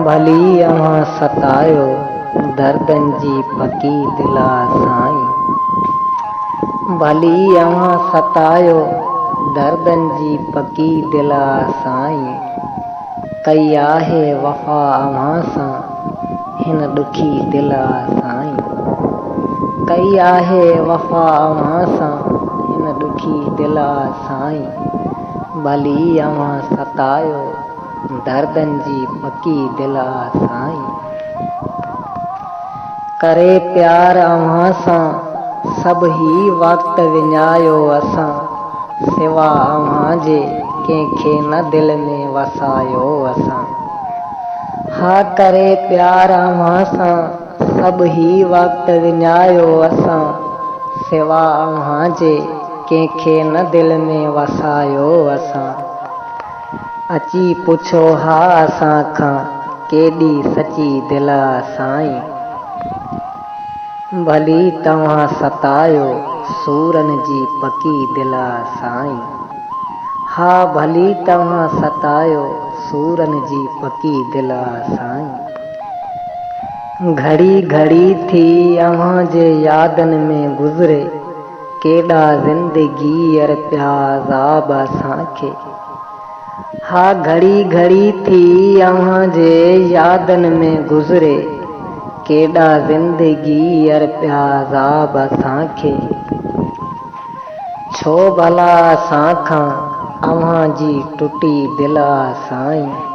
भली अव्हां सतायो दर्दन जी पकी दिला साईं। भली अव्हां सतायो दर्दन जी पकी दिला साईं। कई आहे वफ़ा अव्हां सां हिन ॾुखी दिला साईं। कई आहे वफ़ा अव्हां सां हिन ॾुखी दिला साईं। भली अव्हां सतायो दर्दन जी पकी दिला साईं। करे प्यार अव्हां सां सभु ही वक़्तु विञायो असां। सिवा अव्हां जे कंहिंखे न दिलि में वसायो असां। हा करे प्यार अव्हां सां सभु ही वक़्तु विञायो असां। सिवा अव्हां जे कंहिंखे न दिलि में वसायो असां। अची पुछो हा असां खां केॾी सची दिला साईं। भली तव्हां सतायो सूरन जी पकी दिला साईं। हा भली तव्हां सतायो सूरन जी पकी दिला साईं। घड़ी घड़ी थी अव्हां जे यादनि में गुज़रे केॾा ज़िंदगी पिया अज़ाब असांखे। हा घड़ी घड़ी थी अव्हां जे यादनि में गुज़रे केॾा ज़िंदगी पिया अज़ाब असांखे। छो भला असां खां अव्हां जी टुटी दिला साईं।